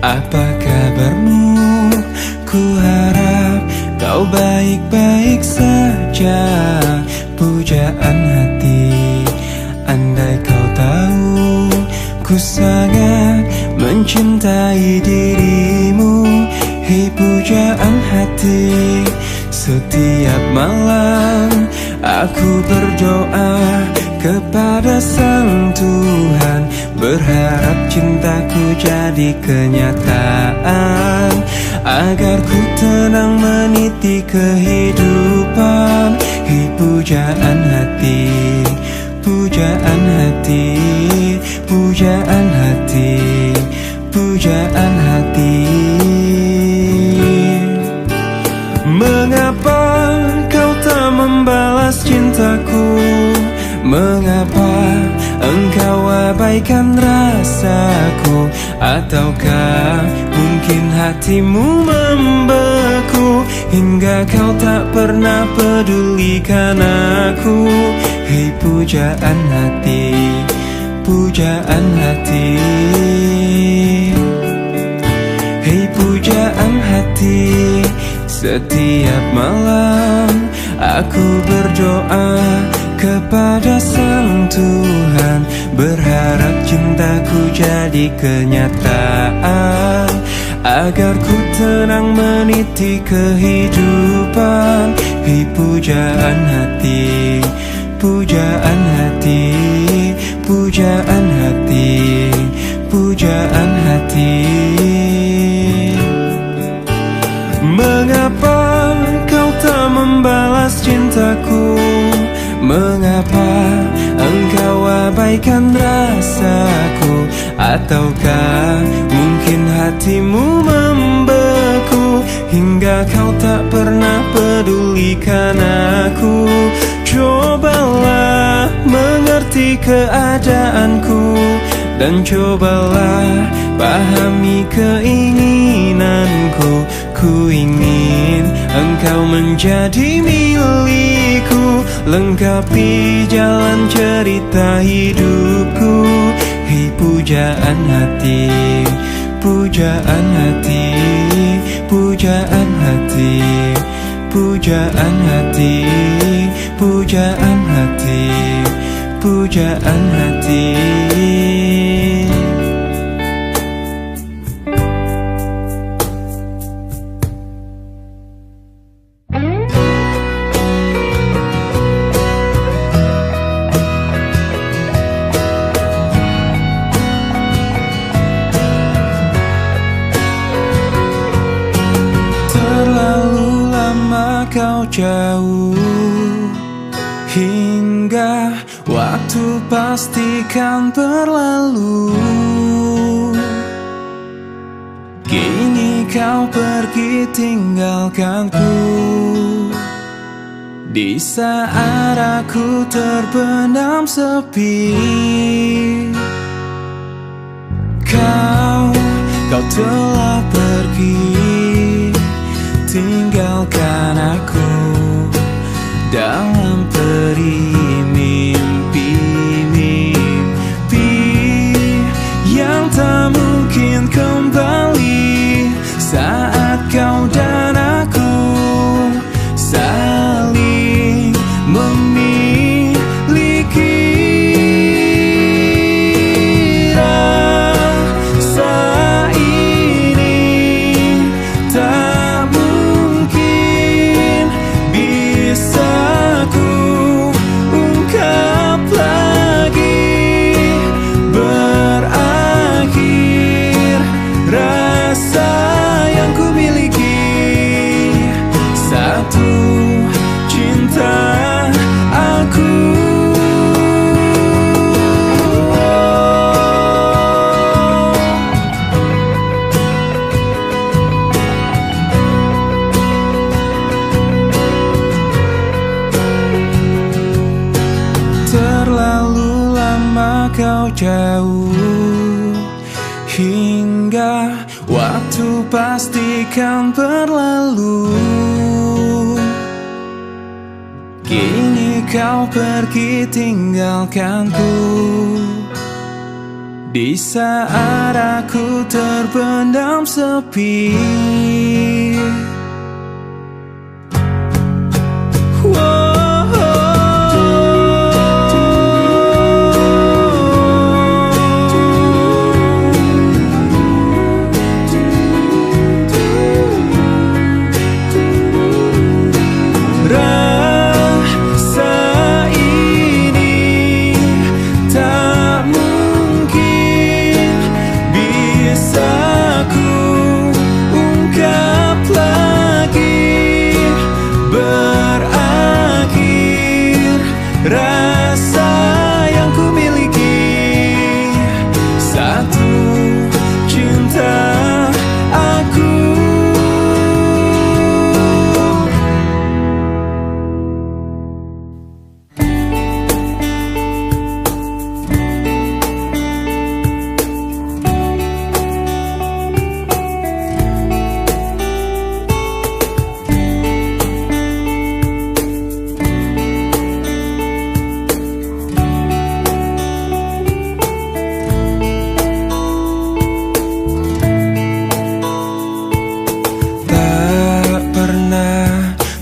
Apa kabarmu? Ku harap kau baik-baik saja. Pujaan hati, andai kau tahu ku sangat mencintai dirimu. Hei pujaan hati, setiap malam aku berdoa kepada Sang Tuhan, berharap cintaku jadi kenyataan, agar ku tenang meniti kehidupan. Hei pujaan hati, pujaan hati, pujaan hati, pujaan hati. Mengapa kau tak membalas cintaku? Mengapa engkau abaikan rasaku? Ataukah mungkin hatimu membeku hingga kau tak pernah pedulikan aku? Hei pujaan hati, pujaan hati. Hei pujaan hati, setiap malam aku berdoa kepada Sang Tuhan, berharap cintaku jadi kenyataan, agar ku tenang meniti kehidupan. Hei pujaan hati, pujaan hati, pujaan hati, pujaan hati. Mengapa kau tak membalas cintaku? Mengapa engkau abaikan rasaku? Ataukah mungkin hatimu membeku hingga kau tak pernah pedulikan aku? Cobalah mengerti keadaanku, dan cobalah pahami keinginanku. Ku ingin engkau menjadi milikku, lengkapi jalan cerita hidupku. Hei pujaan hati, pujaan hati, pujaan hati, pujaan hati, pujaan hati, pujaan hati. Kau jauh hingga waktu pastikan berlalu. Kini kau pergi tinggalkanku di saat aku terbenam sepi. Kau telah pergi, tinggalkan aku dalam peri mimpi-mimpi yang tak mungkin kembali saat kau dan aku saling memiliki. Rasa ini tak mungkin bisa ku ungkap lagi. Berakhir rasa yang ku miliki, satu cinta aku. Terlalu lama kau jauh hingga waktu pastikan berlalu. Kini kau pergi tinggalkanku Di saat aku terpendam sepi. Rasa yang ku miliki, satu cinta aku.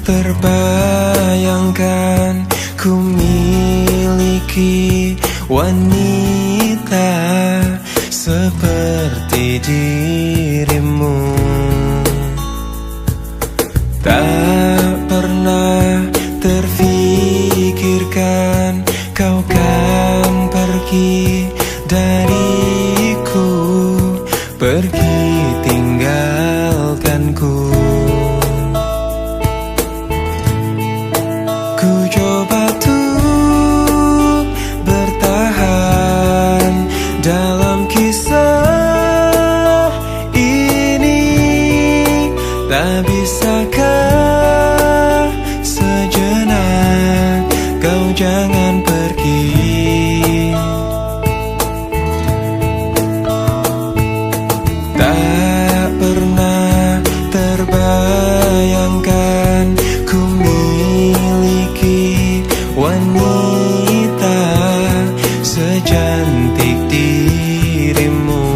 Terbayangkan ku miliki wanita seperti dirimu. Tak pernah terfikirkan kau kan pergi dariku, pergi tinggalkanku. Ku coba tuh bertahan dalam kisah ini. Tak bisakah sejenak kau jangan pergi. Tak pernah terbayangkan ku miliki wanita secantik dirimu.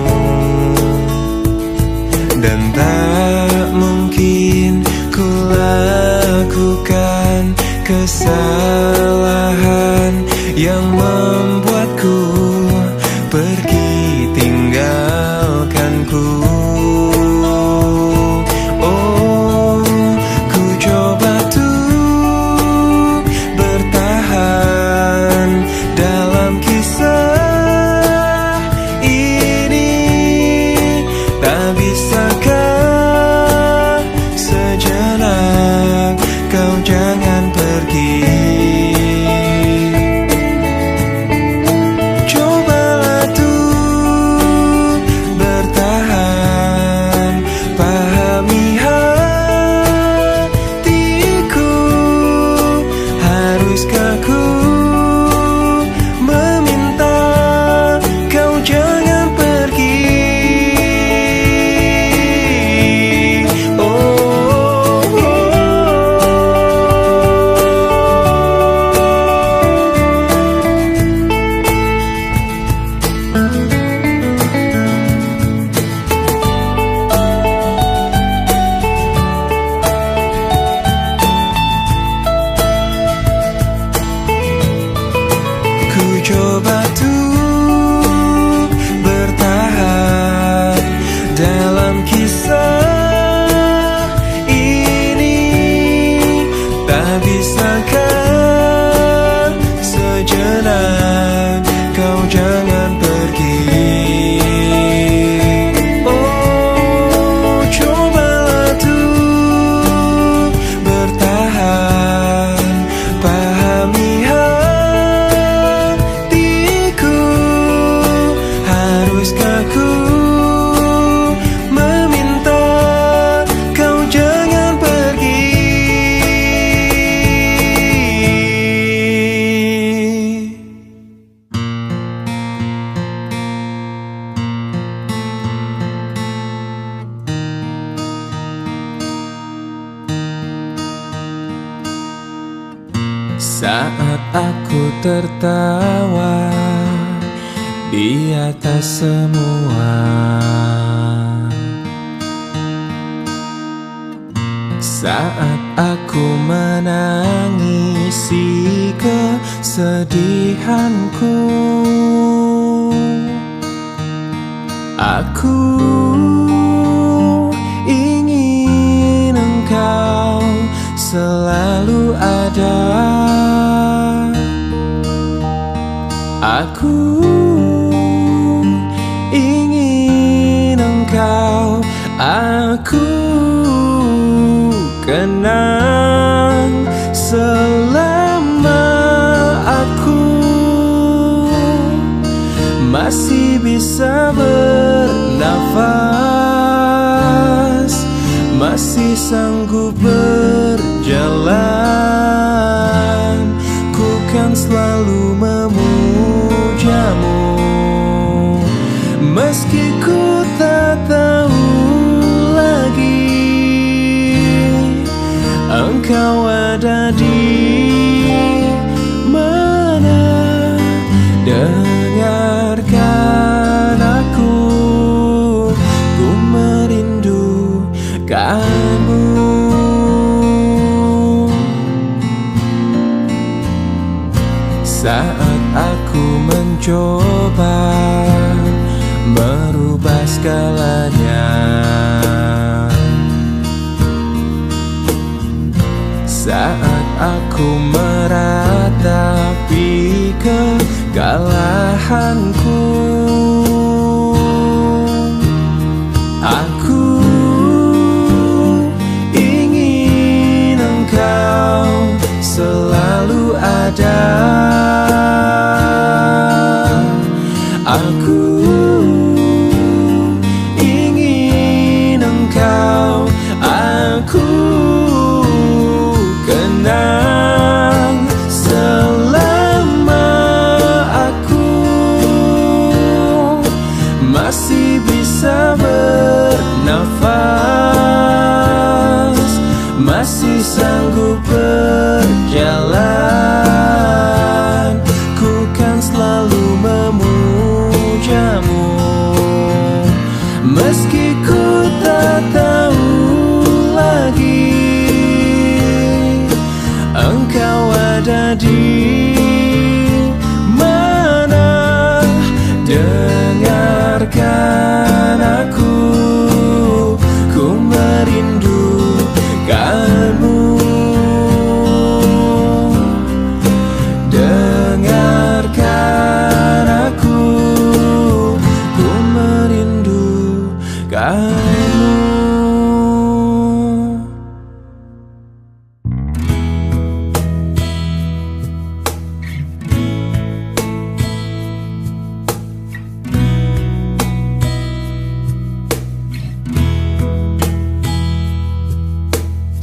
Dan tak mungkin ku lakukan kesalahan yang membuatku pergi tinggalkanku. Bisakah sejenak kau jangan pergi. Cobalah tuh bertahan, pahami hatiku. Haruskah ku meminta kau jangan pergi. Ku coba tuh bertahan dalam kisah ini. Tak bisakah sejenak kau jangan pergi. Oh, cobalah tuh bertahan, pahami haruskah ku meminta kau jangan pergi. Saat aku tertawa di atas semua. Saat aku menangisi kesedihanku, aku ingin engkau selalu ada. Aku ingin engkau, aku kenang selama aku masih bisa bernafas, masih sanggup berjalan. Ku kan selalu memujamu, meski ku tak tahu lagi engkau ada di mana. Dengarkan aku, ku merindukanmu. Saat aku mencoba merubah segalanya, saat aku meratapi kekalahanku, aku ingin engkau selalu ada. Aku ingin engkau, aku kenang selama aku masih bisa bernafas, masih sanggup berjalan. Ku kan selalu memujamu, meski ku tak tahu lagi engkau ada di mana. Dengarkan aku, ku merindukanmu. Dengarkan aku, ku merindukanmu.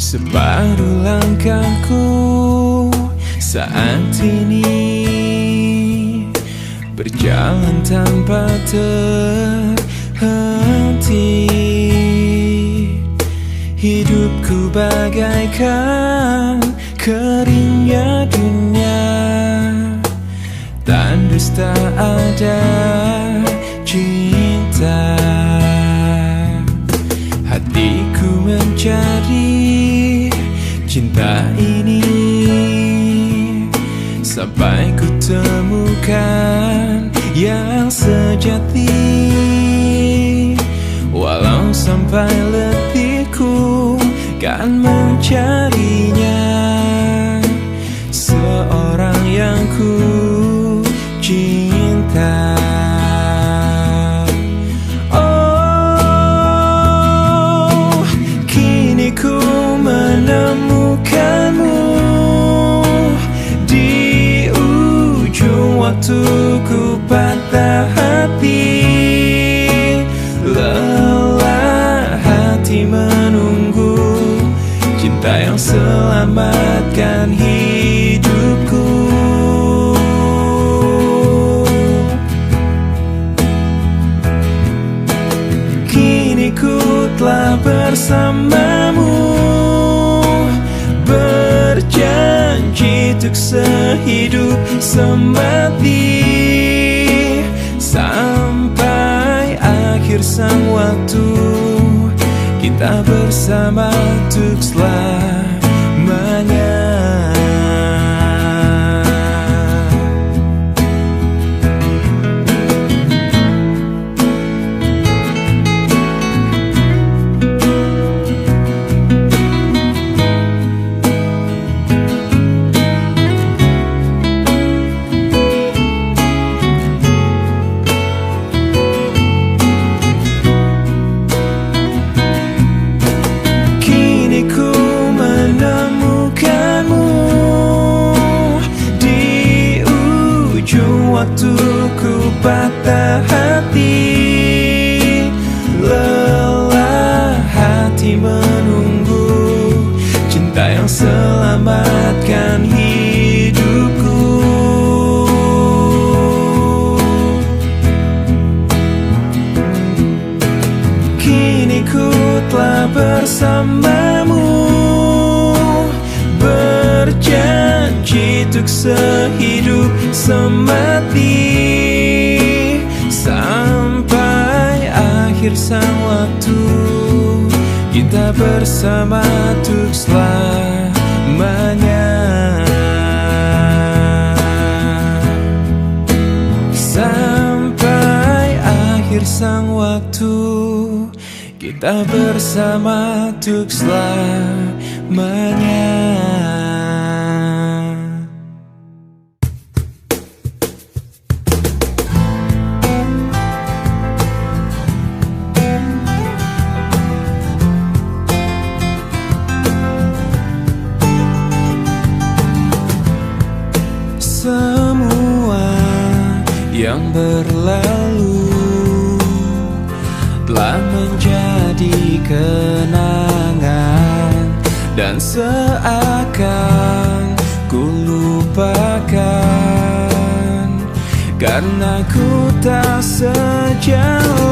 Separuh langkahku saat ini berjalan tanpa terhenti. Hidupku bagaikan keringnya dunia, tandus tak ada cinta. Hatiku mencari cinta ini sampai ku temukan yang sejati. Walau sampai letihku kan mencarinya, seorang yang ku cinta. Oh, kini ku menemukanmu di ujung waktu ku patah hati. Lelah hati menunggu cinta yang selamatkan hidupku. Kini ku telah bersamamu, berjanji untuk sehidup semati. bersama untuk selamanya. Waktu ku patah hati, lelah hati menunggu cinta yang selamatkan hidupku. Kini ku telah bersamamu, berjanji untuk sehidup semati sampai akhir sang waktu, kita bersama untuk selamanya. Sampai akhir sang waktu, kita bersama untuk selamanya. Semua yang berlalu telah menjadi kenangan, dan seakan ku lupakan karena ku tak sejalan.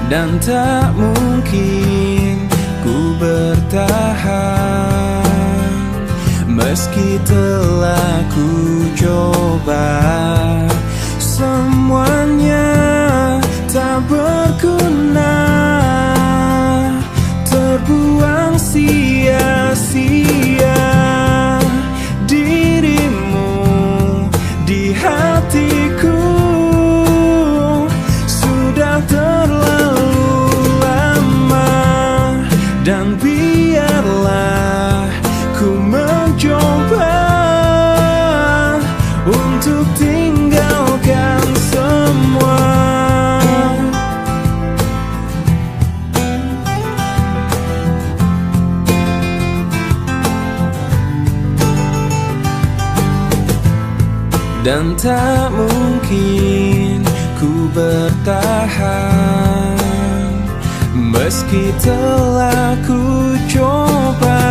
Dan tak mungkin ku bertahan meski telah ku coba. Semuanya tak berguna, terbuang sia-sia. Dirimu di hatiku sudah terlalu lama, dan biarlah ku mencoba untuk tinggalkan semua. Dan tak mungkin ku bertahan meski telah ku coba.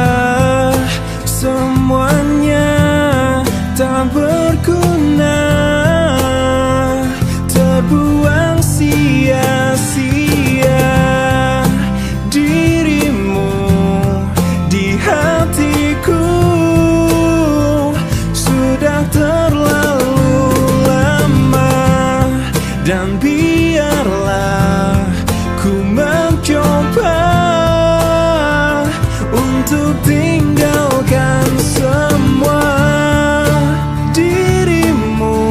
Semuanya tak berguna, terbuang sia-sia. Dirimu di hatiku sudah terlalu lama, dan biarlah ku mencoba untuk tinggalkan semua. Dirimu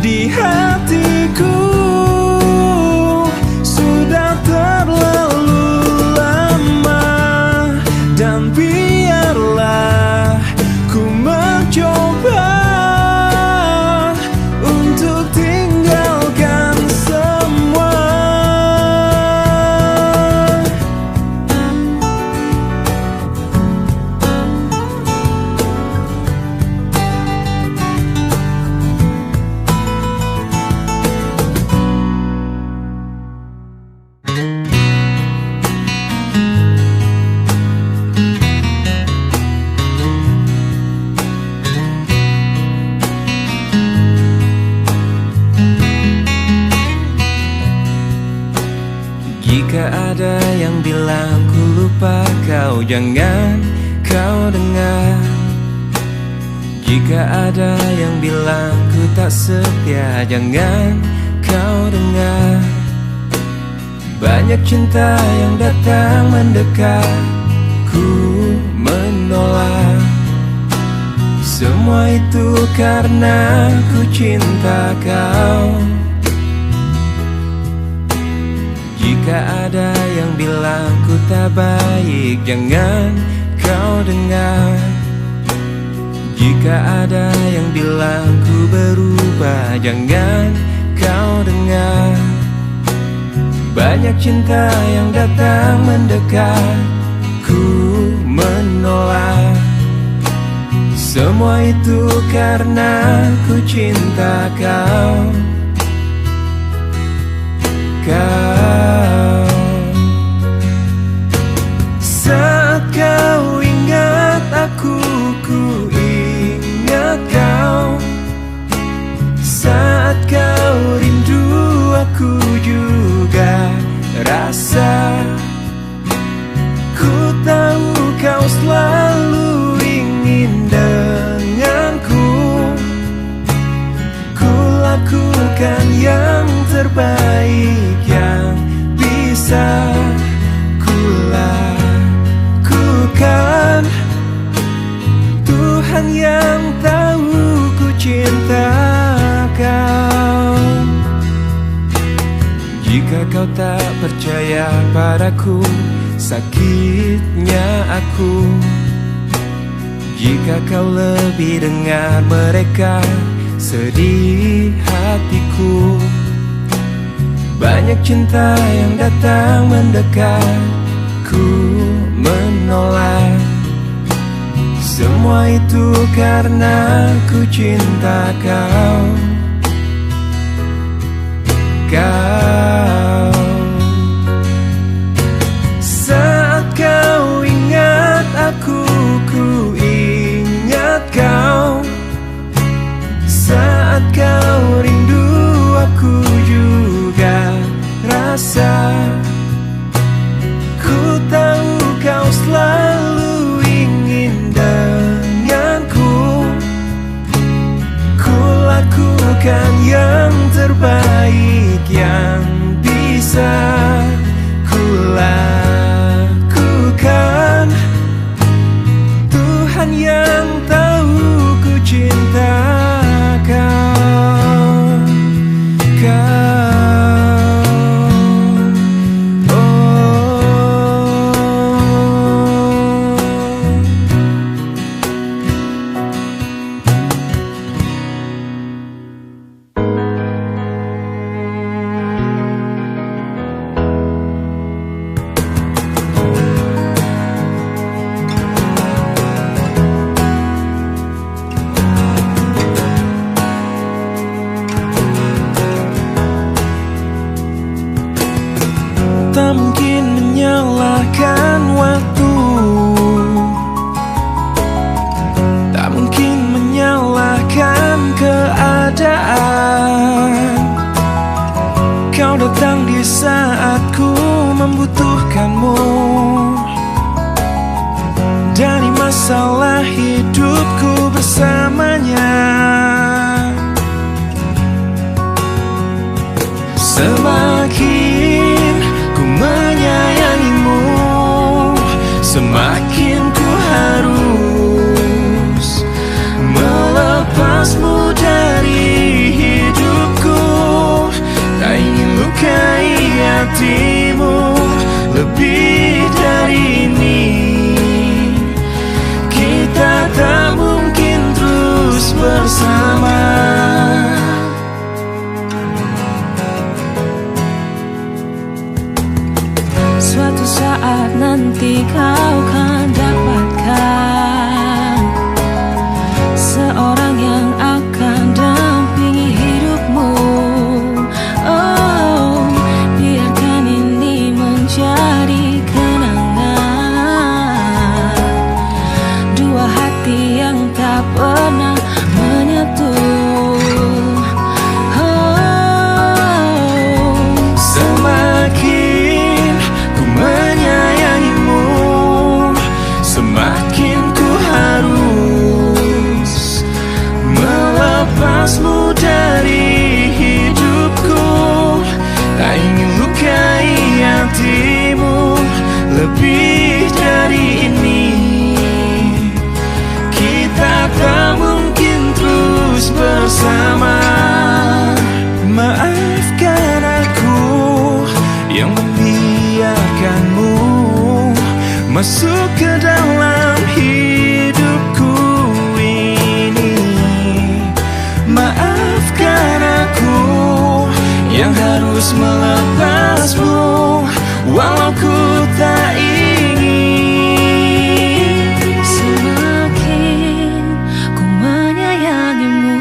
di hatiku sudah terlalu lama, dan biarlah ku mencoba untuk tinggalkan semua. Jika ada yang bilang ku lupa kau, jangan kau dengar. Jika ada yang bilang ku tak setia, jangan kau dengar. Banyak cinta yang datang mendekat, ku menolak. Semua itu karena ku cinta kau. Jika ada yang bilang ku tak baik, jangan kau dengar. Jika ada yang bilang ku berubah, jangan kau dengar. Banyak cinta yang datang mendekat, ku menolak. Semua itu karena ku cinta kau. Saat kau ingat aku, ku ingat kau. Saat kau rindu, aku juga rasa. Ku tahu kau selalu ingin denganku. Ku lakukan yang terbaik yang bisa ku lakukan. Tuhan yang tahu ku cinta kau. Jika kau tak percaya padaku, sakitnya aku. Jika kau lebih dengar mereka, sedih hatiku. Banyak cinta yang datang mendekat, ku menolak. Semua itu karena ku cinta kau. Saat kau ingat aku, ku ingat kau. Saat kau rindu, aku juga rasa. Ku tahu kau selalu ingin denganku. Ku lakukan yang terbaik yang bisa ku lakukan. Tuhan yang tahu ku cinta kau. Tak mungkin menyalahkan waktu, tak mungkin menyalahkan keadaan. Kau datang di saat ku membutuhkanmu. Dari masalah hidupku bersamanya, semakin ku menyayangimu, semakin ku harus melepasmu dari hidupku. Tak ingin lukai hatimu lebih dari ini. Kita tak mungkin terus bersama. Suatu saat nanti kau kan dapatkan seorang yang akan dampingi hidupmu. Oh, biarkan ini menjadi kenangan dua hati yang tak pernah menyatu. Semakin ku menyayangimu, lebih dari ini. Kita tak mungkin terus bersama. Maafkan aku yang membiarkanmu masuk ke dalam hidupku ini. Maafkan aku yang harus melepasmu walau ku tak ingin. Semakin ku menyayangimu,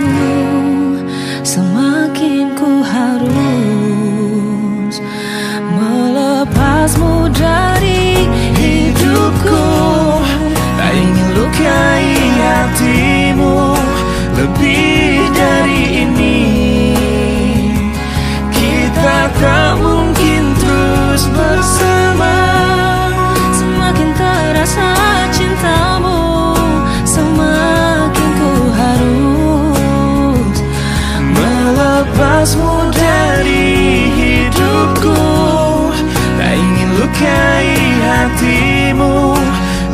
semakin ku harus melepasmu dari hidupku. Tak ingin lukai hatimu lebih dari ini. Kita tak mungkin terus bersama. Semakin terasa cintamu, semakin ku harus melepasmu dari hidupku. Tak ingin lukai hatimu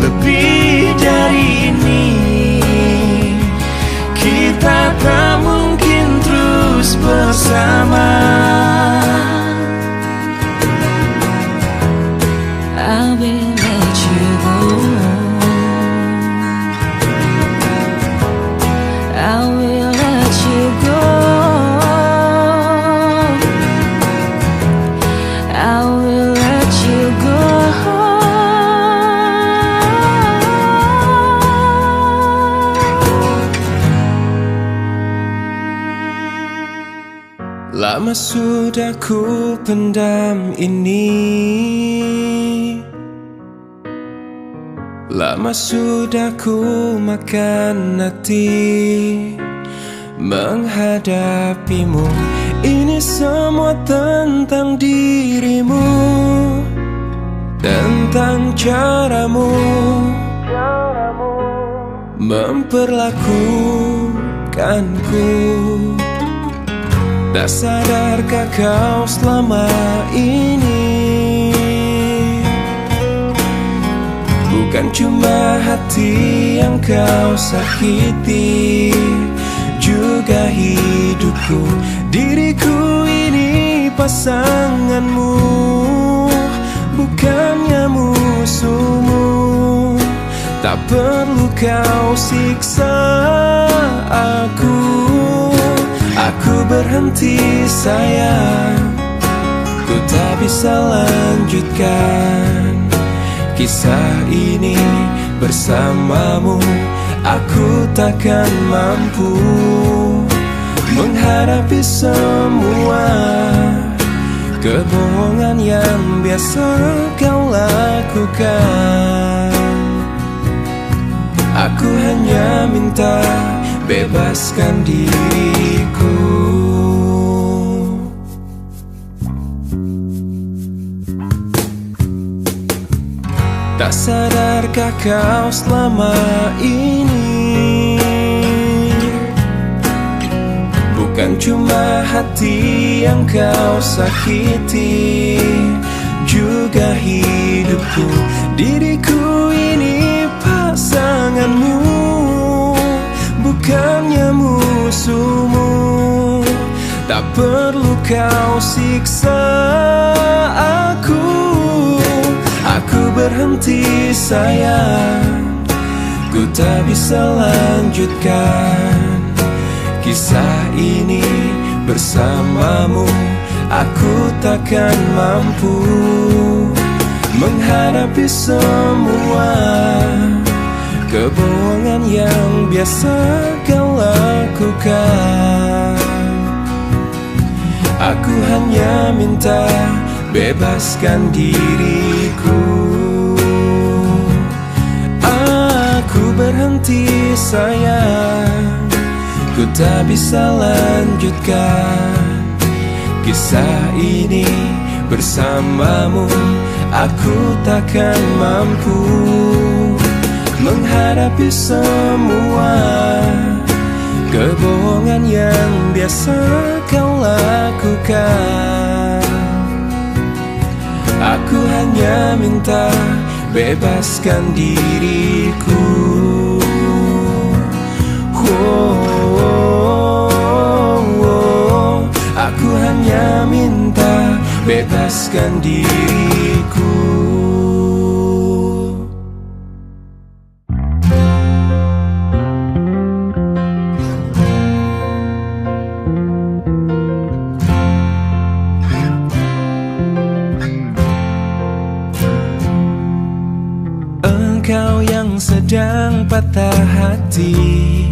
lebih dari ini. Kita tak mungkin terus bersama. I will let you go. I will let you go. I will let you go. Lama sudah ku pendam ini. Lama sudah ku makan hati menghadapimu. Ini semua tentang dirimu, tentang caramu memperlakukanku. Tak sadarkah kau selama ini bukan cuma hati yang kau sakiti, juga hidupku. Diriku ini pasanganmu, bukannya musuhmu. Tak perlu kau siksa aku. Aku berhenti sayang, ku tak bisa lanjutkan kisah ini bersamamu. Aku takkan mampu menghadapi semua kebohongan yang biasa kau lakukan. Aku hanya minta bebaskan diriku. Tak sadarkah kau selama ini bukan cuma hati yang kau sakiti, juga hidupku. Diriku ini pasanganmu, bukannya musuhmu. Tak perlu kau siksa aku. Aku berhenti sayang, ku tak bisa lanjutkan kisah ini bersamamu. Aku takkan mampu menghadapi semua kebohongan yang biasa kau lakukan. Aku hanya minta bebaskan diriku. Aku berhenti sayang, ku tak bisa lanjutkan kisah ini bersamamu. Aku takkan mampu menghadapi semua kebohongan yang biasa kau lakukan. Aku Aku hanya minta bebaskan diriku. Aku hanya minta bebaskan diriku. Engkau yang sedang patah hati,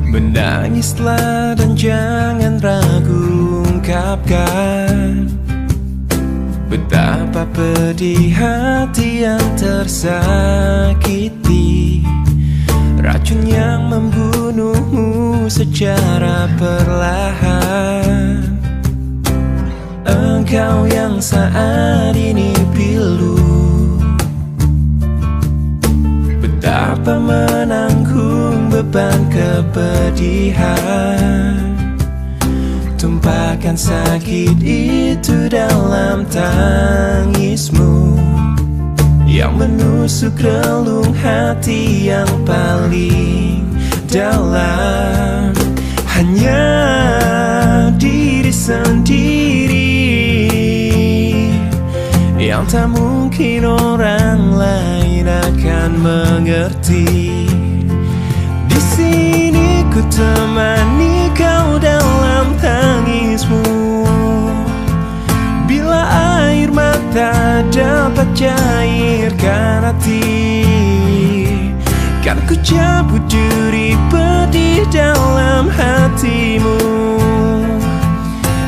menangislah dan jangan ragu ungkapkan betapa pedih hati yang tersakiti, racun yang membunuhmu secara perlahan. Engkau yang saat ini pilu, betapa menanggung beban kepedihan, tumpahkan sakit itu dalam tangismu yang menusuk relung hati yang paling dalam. Hanya diri sendiri yang tak mungkin orang lain akan mengerti. Di sini ku temani kau dalam tangismu, bila air mata dapat cairkan hati, kan ku cabut duri pedih dalam hatimu,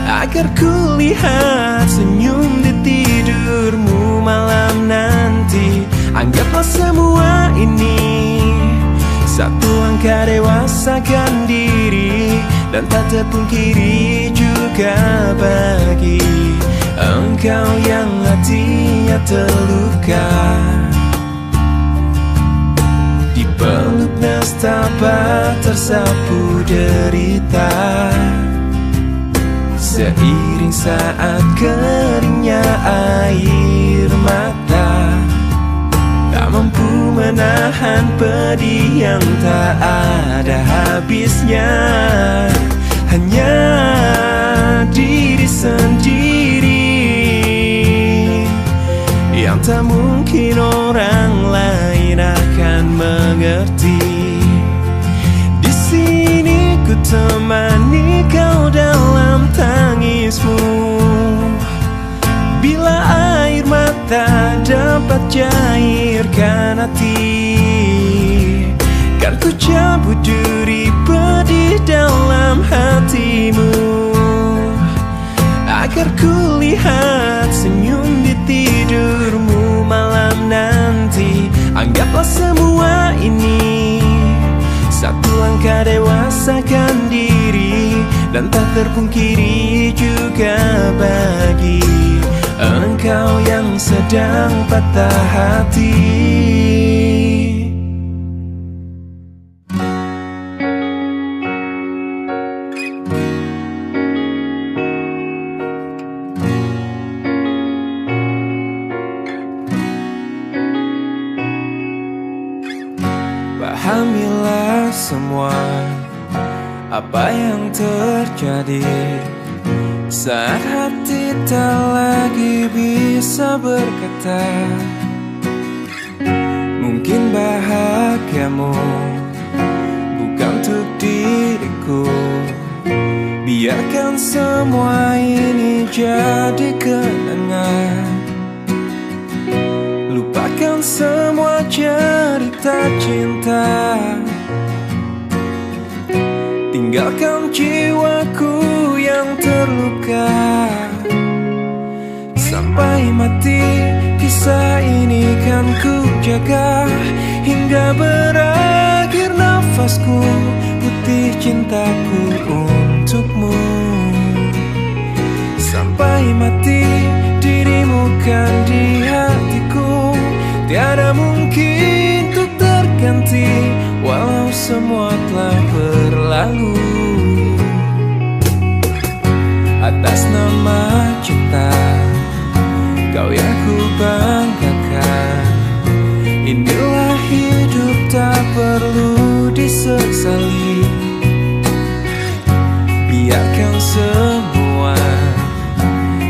agar ku lihat senyum di tidurmu malam nanti. Anggaplah semua ini satu langkah dewasakan diri, dan tak terpungkiri juga bagi engkau yang hatinya terluka, dipeluk nestapa tersapu derita, seiring saat keringnya air mata, tak mampu menahan pedih yang tak ada habisnya. Hanya diri sendiri yang tak mungkin orang lain akan mengerti. Di sini ku temani kau dalam tangismu, bila air mata dapat cairkan hati, kan ku cabut duri pedih dalam hatimu, agar ku lihat senyum di tidurmu malam nanti. Anggaplah semua ini satu langkah dewasakan diri, dan tak terpungkiri juga bagi engkau yang sedang patah hati. Pahamilah semua apa yang terjadi saat hati tak lagi bisa berkata. Mungkin bahagiamu bukan untuk diriku, biarkan semua ini jadi kenangan. Lupakan semua cerita cinta, tinggalkan jiwaku yang terluka. Sampai mati kisah ini kan ku jaga, hingga berakhir nafasku, putih cintaku untukmu. Sampai mati dirimu kan di hatiku, tiada mungkin untuk terganti, walau semua telah berlalu. Atas nama cinta kau yang ku banggakan. Inilah hidup tak perlu disesali. Biarkan semua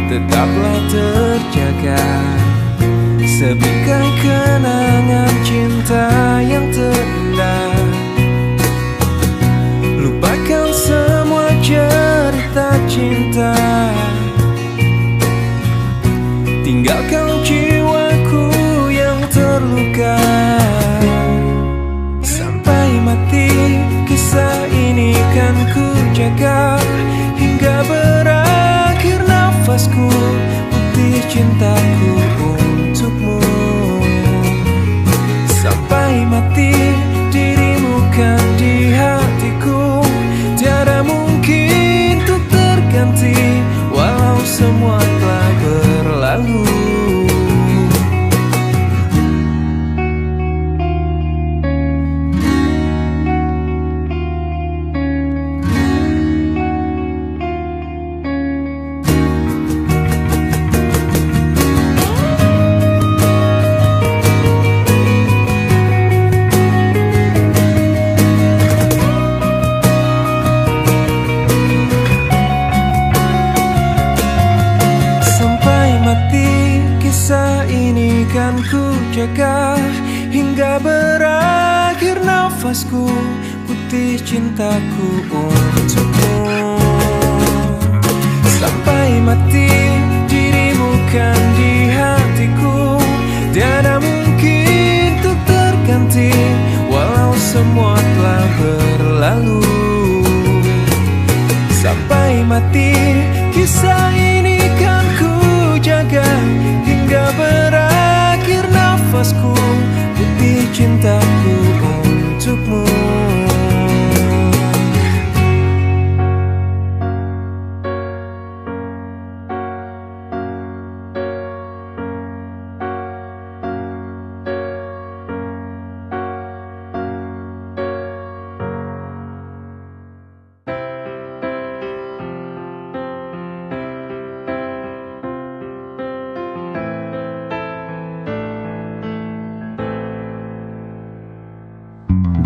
tetaplah terjaga, sebingkai kenangan cinta yang terindah. Lupakan semua cerita cinta, tinggalkan jiwaku yang terluka. Sampai mati kisah ini kan ku jaga, hingga berakhir nafasku, bukti cintaku untukmu. Sampai mati dirimu kan di hatiku, tiada mungkin untuk terganti, walau semua telah berlalu. Kan ku jaga, hingga berakhir nafasku, putih cintaku untukmu. Sampai mati dirimu kan di hatiku, tiada mungkin untuk terganti, walau semua telah berlalu. Sampai mati kisah ini kan ku jaga, hingga berakhir nafasku, bukti cintaku untukmu.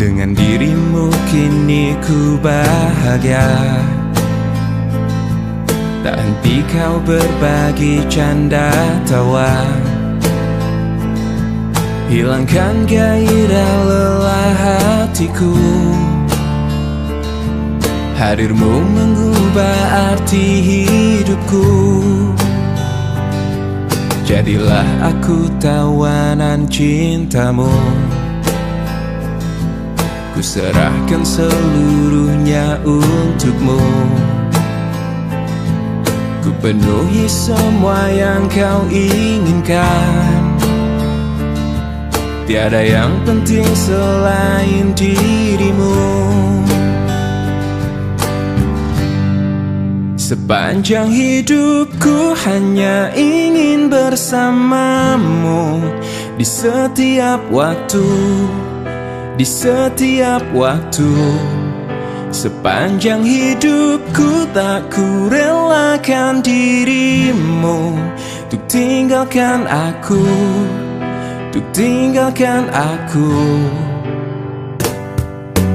Dengan dirimu kini ku bahagia, tak henti kau berbagi canda tawa, hilangkan gairah lelah hatiku. Hadirmu mengubah arti hidupku, jadilah aku tawanan cintamu. Ku serahkan seluruhnya untukmu, ku penuhi semua yang kau inginkan. Tiada yang penting selain dirimu. Sepanjang hidupku hanya ingin bersamamu, di setiap waktu, di setiap waktu. Sepanjang hidupku tak ku relakan dirimu, untuk tinggalkan aku, untuk tinggalkan aku.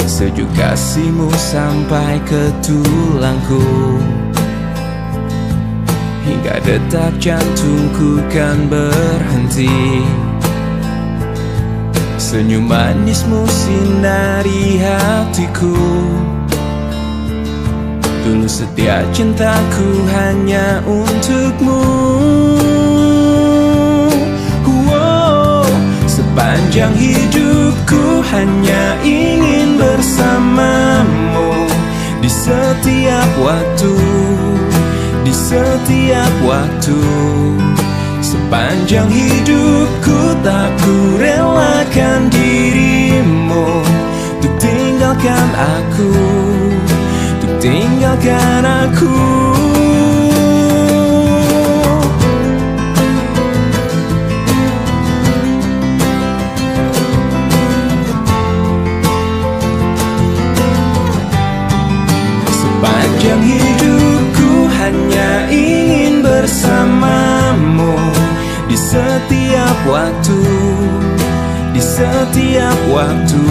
Sejuk kasihmu sampai ke tulangku, hingga detak jantungku kan berhenti. Senyum manismu sinari hatiku, tulus setia cintaku hanya untukmu. Sepanjang hidupku hanya ingin bersamamu, di setiap waktu, di setiap waktu. Sepanjang hidupku tak ku relakan dirimu, untuk tinggalkan aku, untuk tinggalkan aku. Sepanjang hidupku hanya ingin bersamamu, waktu, di setiap waktu.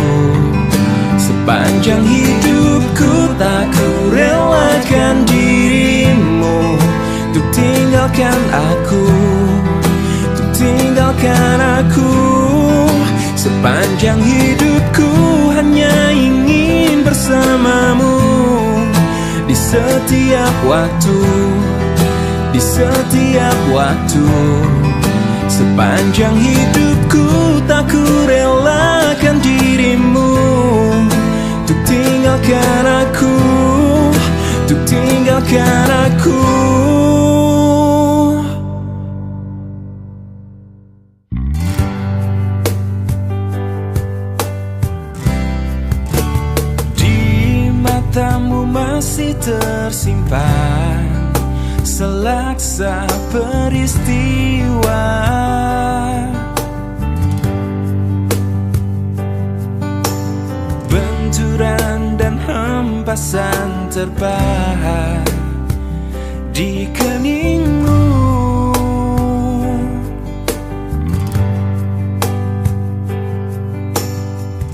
Sepanjang hidupku tak ku relakan dirimu untuk tinggalkan aku, untuk tinggalkan aku. Sepanjang hidupku hanya ingin bersamamu, di setiap waktu, di setiap waktu. Sepanjang hidupku tak ku relakan dirimu untuk tinggalkan aku, untuk tinggalkan aku. Di matamu masih tersimpan selaksa peristiwa, benturan dan hempasan terpahat di keningmu.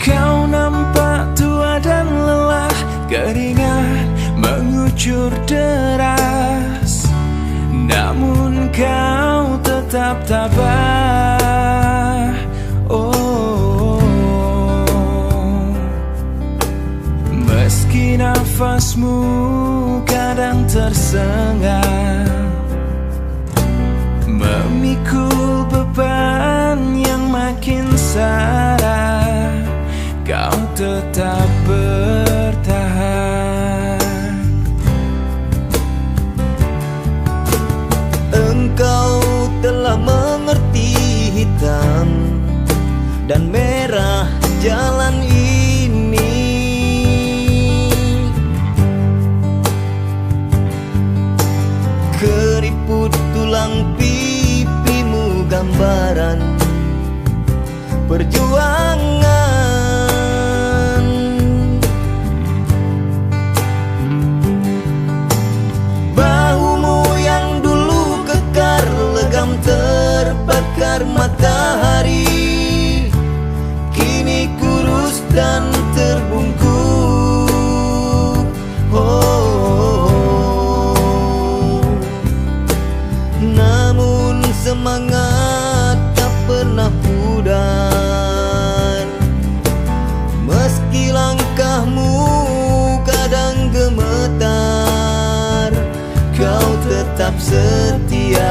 Kau nampak tua dan lelah, keringat mengucur deras, namun kau tetap tabah. Oh, meski nafasmu kadang tersengal, memikul beban yang makin sara, kau tetap bertahan. Engkau telah mengerti hitam dan merah jalan ini. Keriput tulang pipimu gambaran perjuangan. Terbakar matahari, kini kurus dan terbungkuk. Oh, namun semangat tak pernah pudar, meski langkahmu kadang gemetar, kau tetap setia.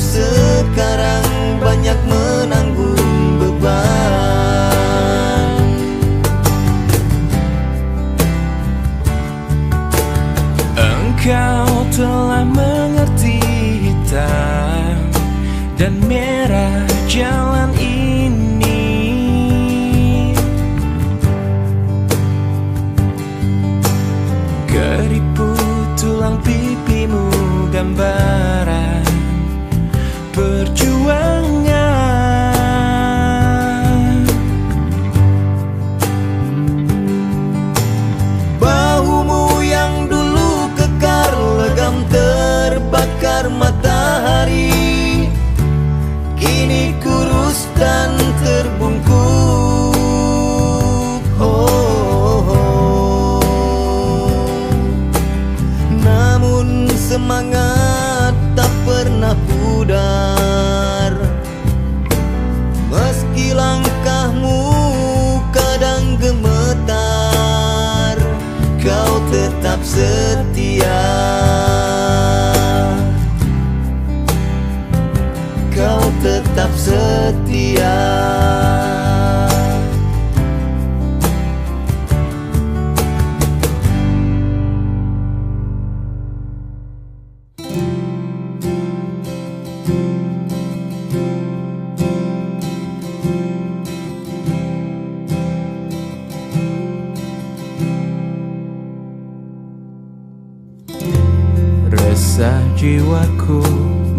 Sekarang banyak menanggung beban. Engkau telah mengerti hitam dan merah jalan ini. Keriput tulang pipimu gambaran perjuangan. Bahumu yang dulu kekar legam terbakar matahari, kini kurus dan terbungkuk. Oh, namun semangat tak pernah pudar, meski langkahmu kadang gemetar, kau tetap setia. Kau tetap setia. Resah jiwaku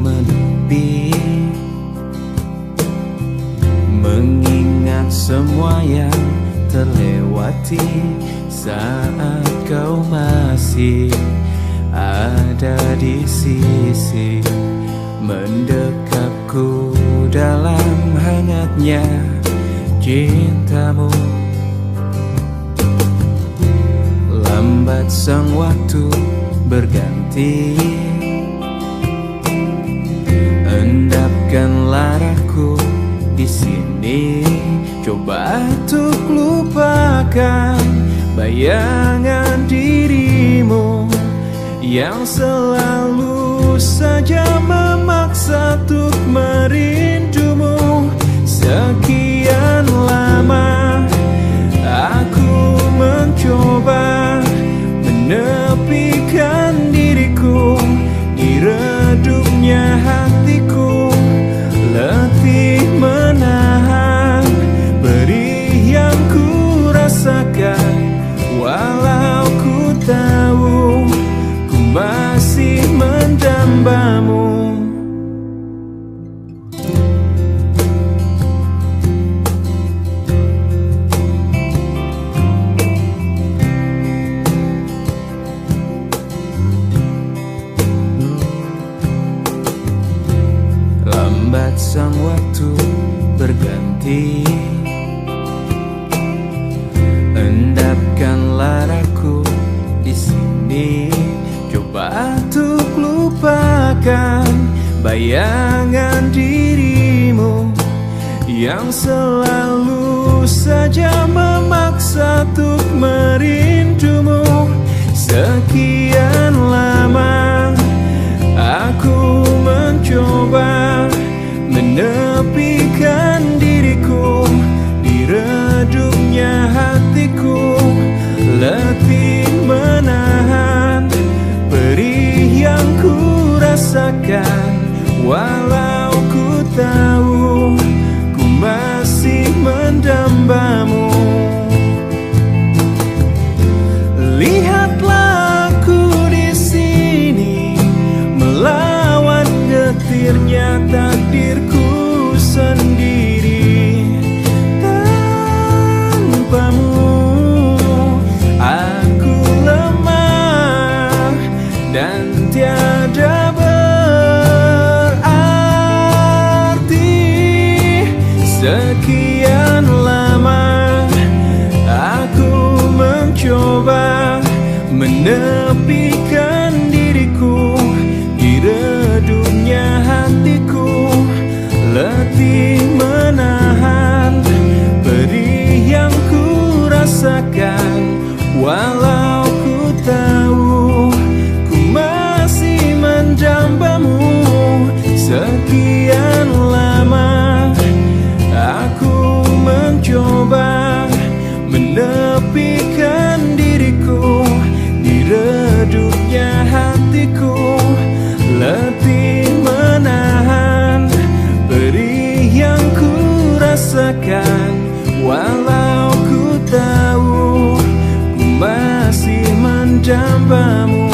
menepi, mengingat semua yang terlewati saat kau masih ada di sisi, mendekapku dalam hangatnya cintamu. Lambat sang waktu berganti, endapkan laraku di sini. Coba untuk lupakan bayangan dirimu yang selalu saja memaksa untuk merindumu. Sekian lama aku mencoba menepikan diriku di redupnya hatiku, letih menahan perih yang ku rasakan. Walau ku tahu ku masih mendambamu. Lambat sang waktu berganti, endapkan laraku di sini. Coba untuk lupakan bayangan dirimu yang selalu saja memaksa untuk merindumu. Sekian lama aku mencoba menepikan diriku di redupnya hatiku, letih menahan perih yang ku rasakan. Walau ku tahu ku masih mendambamu. Lihatlah aku di sini melawan getirnya takdirku sendiri. Tanpamu aku lemah dan tiada berarti. Sekian lama aku mencoba menepikan diriku di redupnya hatiku, letih menahan perih yang ku rasakan. Walau ku tahu ku masih mendambamu. Sekian lama aku mencoba menepikan diriku di redupnya hatiku, letih menahan perih yang ku rasakan. Walau ku tahu ku masih mendambamu.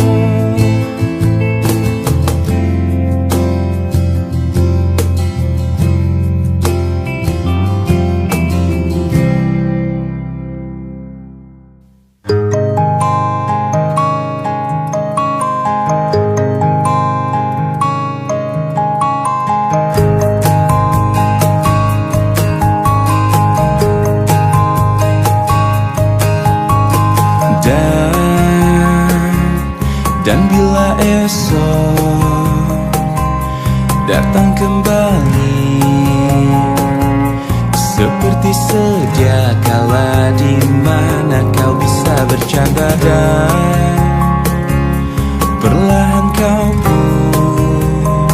Dan bila esok datang kembali seperti sedia kala, di mana kau bisa bercanda dan perlahan kau pun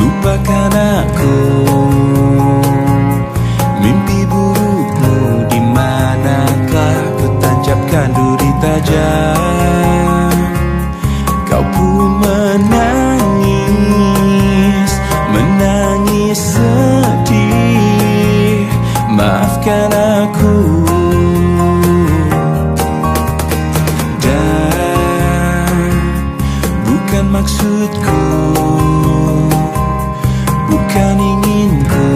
lupakan aku. Mimpi burukmu di manakah ku tancapkan duri tajam. Kau pun menangis, menangis sedih. Maafkan aku. Dan bukan maksudku, bukan inginku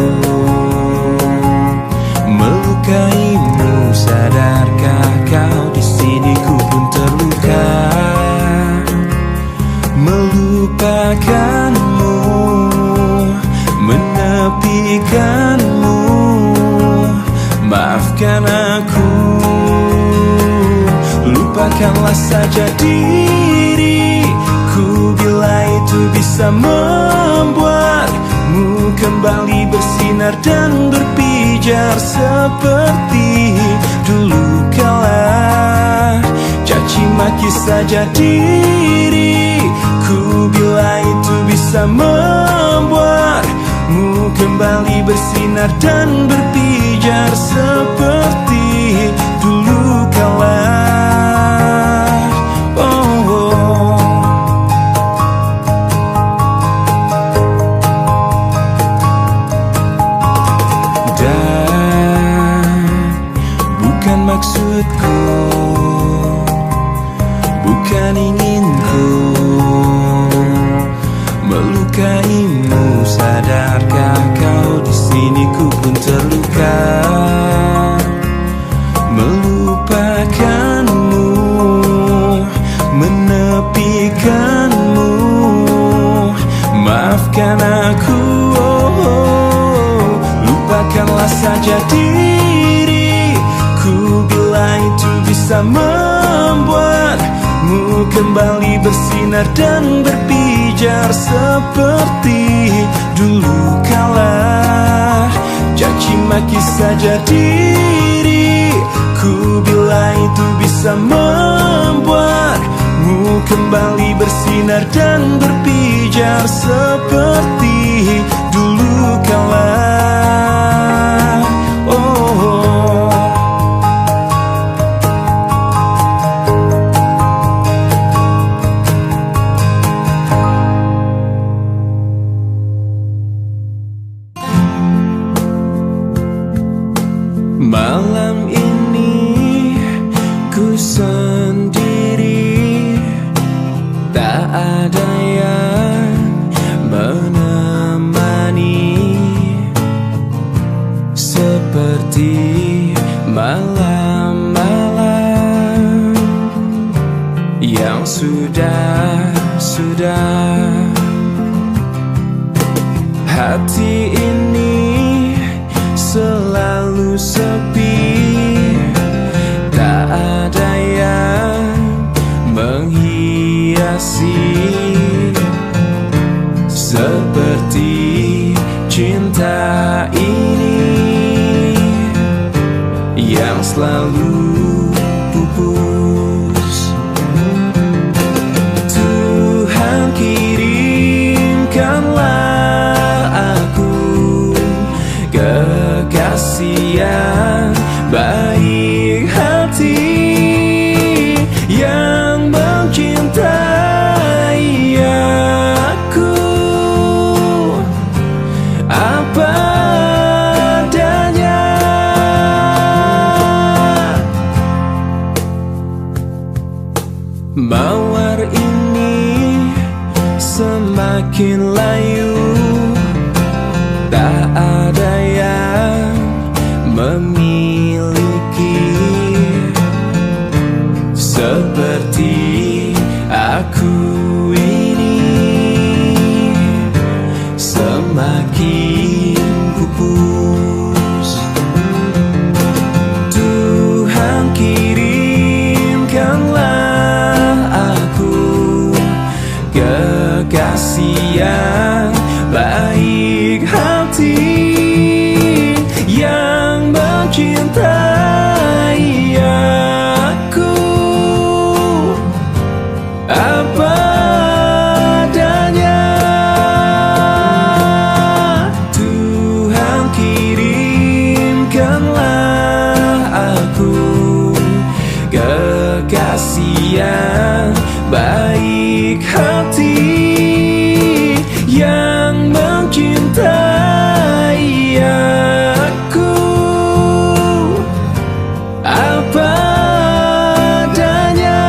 melukaimu. Sadarkah kau di sini ku pun terluka, melupakanmu, menepikanmu. Maafkan aku, lupakanlah saja diriku bila itu bisa membuatmu kembali bersinar dan berpijar seperti dulu kala. Caci maki saja diriku bila itu bisa membuatmu kembali bersinar dan berpijar seperti dulu kala. Maksudku, bukan inginku melukaimu. Sadarkah kau di sini ku pun terluka, melupakanmu, menepikanmu. Maafkan aku, lupakanlah saja diriku bila itu bisa membuatmu kembali bersinar dan berpijar seperti dulu kala. Caci maki saja diriku bila itu bisa membuatmu kembali bersinar dan berpijar seperti dulu kala. Malam ini ku sendiri, tak ada yang menemani. Seperti malam-malam yang sudah hati ini selalu sepi, tak ada yang menghiasi. Seperti cinta ini yang selalu pupus. Tuhan kirimkanlah aku kekasih yang baik hati, yang mencintai aku apa adanya. Mawar ini semakin layu, tak ada yang memiliki seperti aku ini, semakin pupus. Tuhan kirimkanlah aku kekasih yang baik hati, yang mencintai aku apa adanya. Tuhan kirimkanlah aku kekasih yang baik hati, yang mencintai aku apa adanya.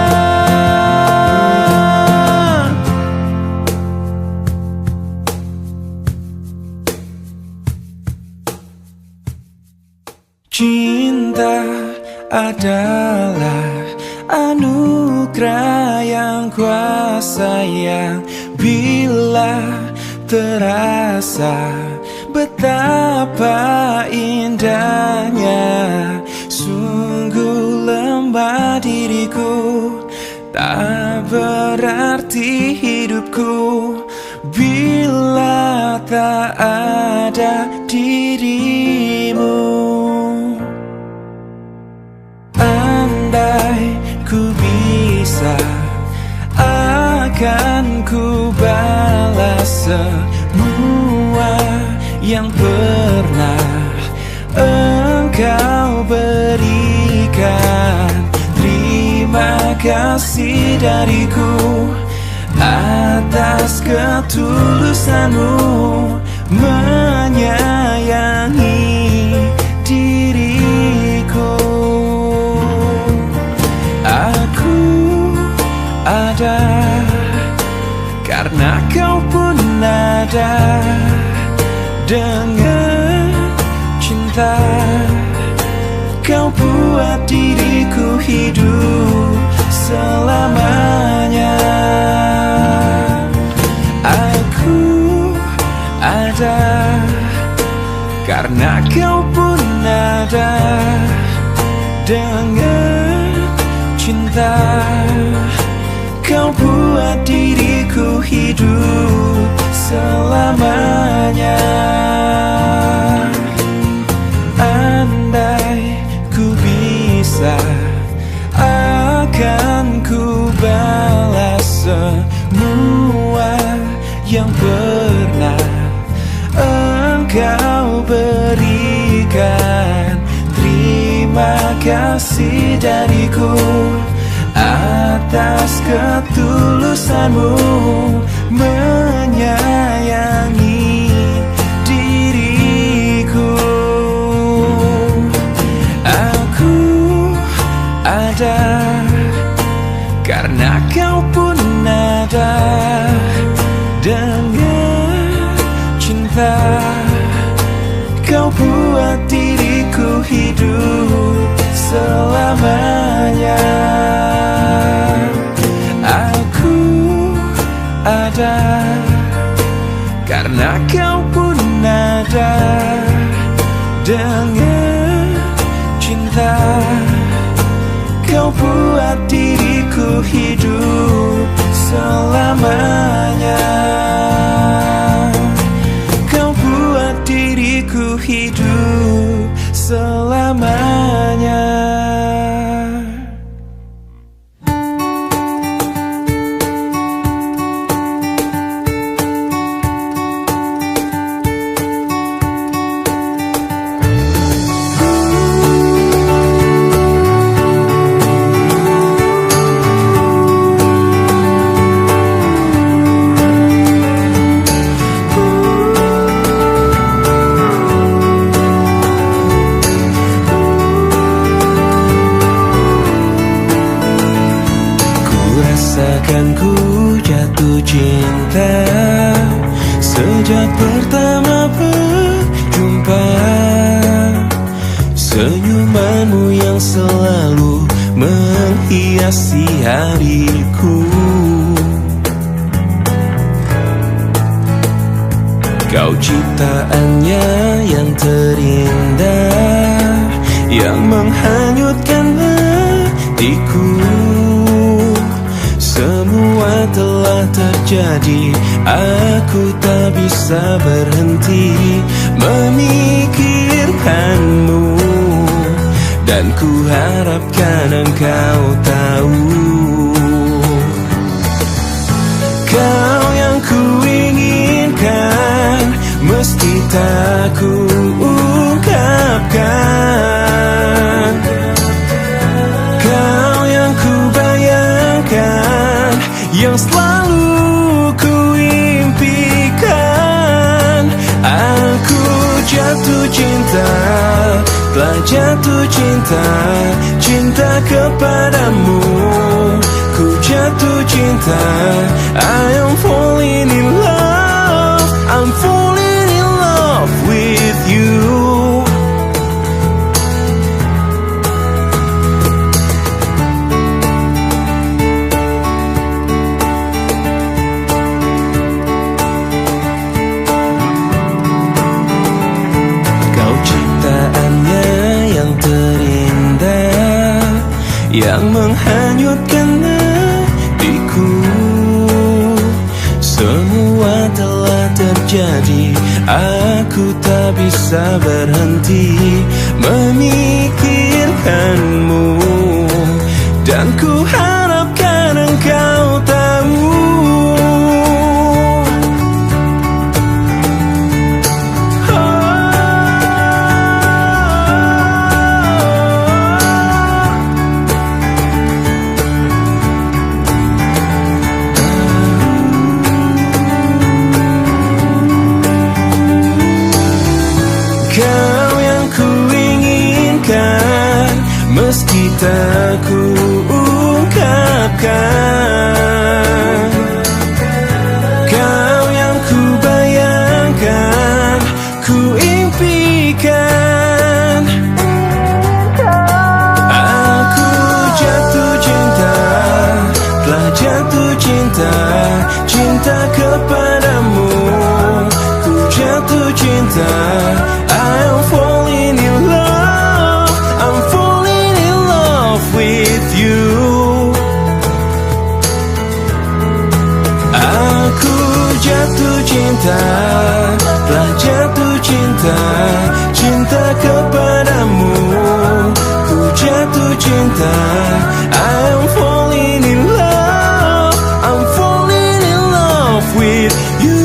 adalah anugerah yang kuasa yang bila terasa betapa indahnya. Sungguh lemah diriku, tak berarti hidupku bila tak ada dirimu. Andai ku bisa, akan ku balas semua yang pernah engkau berikan. Terima kasih dariku atas ketulusanmu menyayangi diriku. Aku ada karena kau pun ada. Dengan cinta kau buat diriku hidup selamanya. Aku ada karena kau pun ada. Dengan cinta kau buat diriku hidup selamanya. Andai ku bisa, akan ku balas semua yang pernah engkau berikan. Terima kasih dariku atas ketulusanmu menyayangi diriku. Aku ada karena kau pun ada. Dengan cinta kau buat diriku hidup selamanya. Aku ada karena kau pun ada. Dengan cinta kau buat diriku hidup selamanya. Kau buat diriku hidup selamanya. Rasakan ku jatuh cinta sejak pertama berjumpa. Senyumanmu yang selalu menghiasi hariku. Kau ciptaannya yang terindah, yang menghanyutkan hatiku. Semua telah terjadi, aku tak bisa berhenti memikirkanmu. Dan ku harapkan engkau tahu, kau yang ku inginkan, mesti tak ku ungkapkan. Kau yang ku bayangkan, yang selalu ku impikan. Aku jatuh cinta, telah jatuh cinta, cinta kepadamu. Ku jatuh cinta, I am falling in love, I'm falling in love with you. yang menghanyutkan hatiku. Semua telah terjadi, aku tak bisa berhenti memikirkanmu, dan ku harapkan engkau tahu. Kau yang ku inginkan, meski tak ku ungkapkan. Kau yang ku bayangkan, ku impikan. Aku jatuh cinta, telah jatuh cinta, cinta kepadamu. Ku jatuh cinta, I'm falling in love, I'm falling in love with you. Aku jatuh cinta, telah jatuh cinta, cinta kepadamu. Ku jatuh cinta, I'm falling in love, I'm falling in love with you.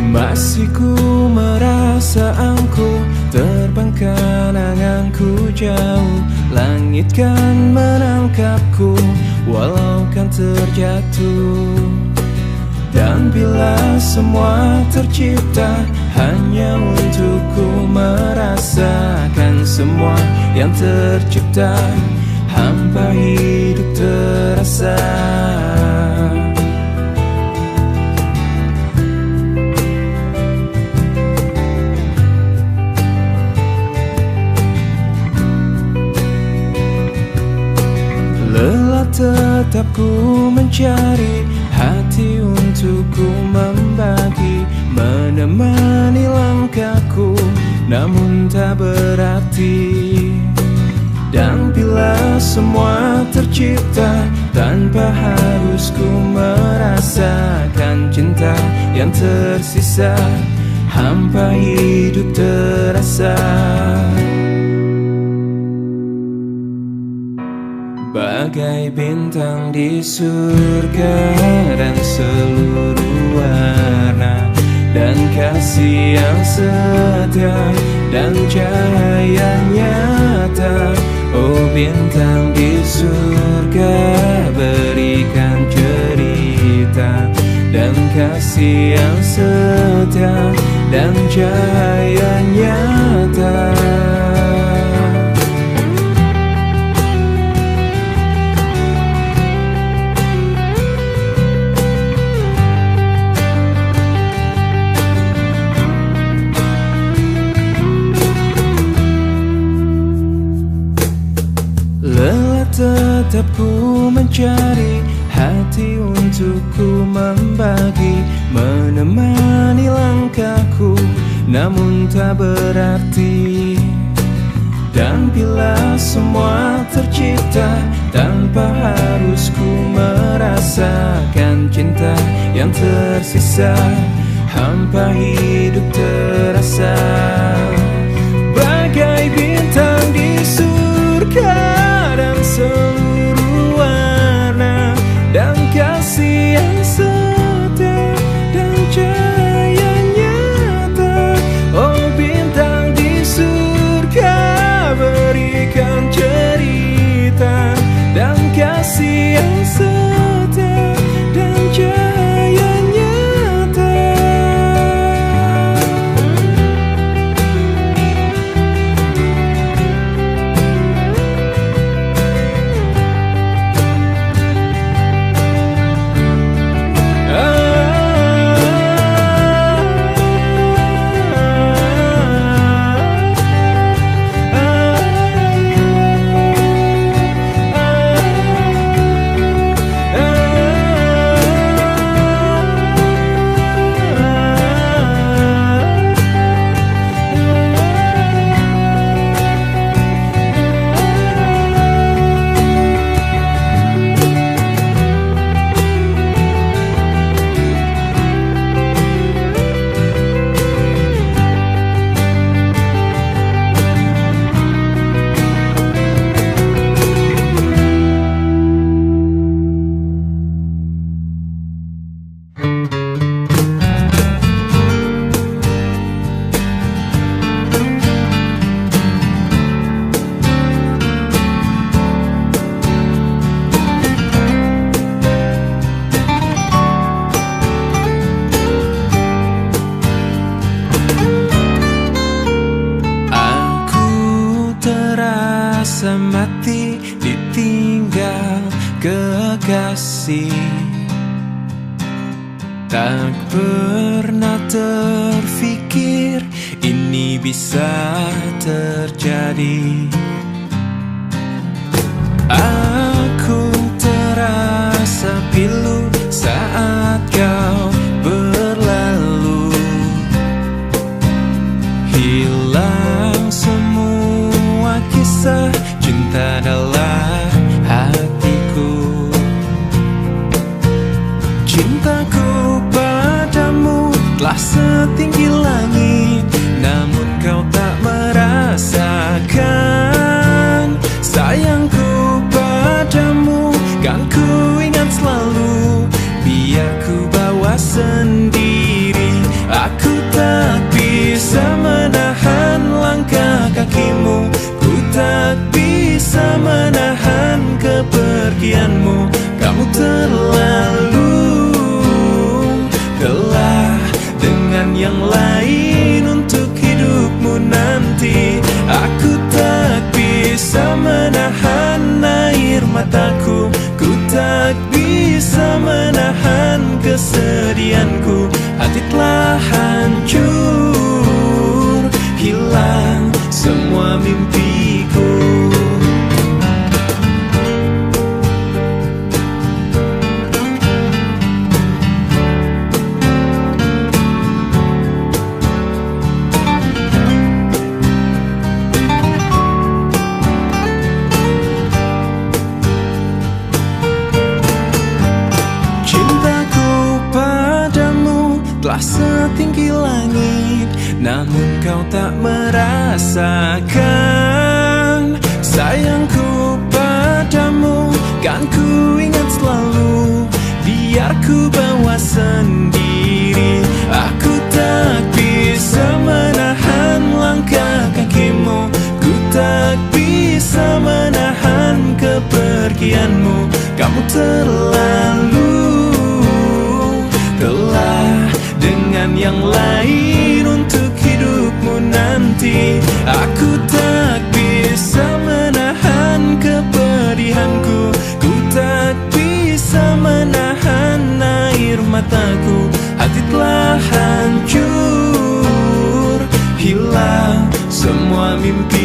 Masih ku merasa angkuh, terbangkan anganku jauh. Langit kan menangkapku, walau kan terjatuh. Dan bila semua tercipta hanya untukku merasakan semua yang tercipta, hampa hidup terasa. Lelah tetap ku mencari hati untuk ku membagi, menemani langkahku, namun tak berarti. Dan bila semua tercipta tanpa harus ku merasakan cinta yang tersisa, hampa hidup terasa. Bagai bintang di surga dan seluruh warna, dan kasih yang setia dan cahaya nyata. Oh bintang di surga, berikan cerita dan kasih yang setia dan cahaya nyata. Lelah tetap ku mencari hati untuk ku membagi, menemani langkahku, namun tak berarti. Dan bila semua tercipta tanpa harus ku merasakan cinta yang tersisa, hampa hidup terasa. Bagai bintang di surga dan seluruh warna, dan kasih yang setia dan cahaya nyata. Oh bintang di surga, berikan cerita dan kasih yang setia dan cahaya nyata. rasa mati ditinggal kekasih. Tak pernah terfikir ini bisa terjadi. Aku terasa pilu saat kau berlalu. Hilang semua kisah cinta dalam hatiku. Cintaku padamu telah setinggi langit, namun kau tak merasakan. Sayangku padamu kan ku ingat selalu, biar ku bawa sendiri. Aku tak bisa menahan langkah kakimu, ku tak bisa menahan kepergianmu. Kamu telah dengan yang lain untuk hidupmu nanti. Aku tak bisa menahan air mataku, ku tak bisa menahan kesedihanku. Hati telah hancur, hilang semua mimpiku. Telah setinggi langit, namun kau tak merasakan. Sayangku padamu kan ku ingat selalu, biar ku bawa sendiri. Aku tak bisa menahan langkah kakimu, ku tak bisa menahan kepergianmu. Kamu telah dengan yang lain untuk hidupmu nanti. Aku tak bisa menahan kepedihanku, ku tak bisa menahan air mataku. Hati telah hancur, hilang semua mimpi.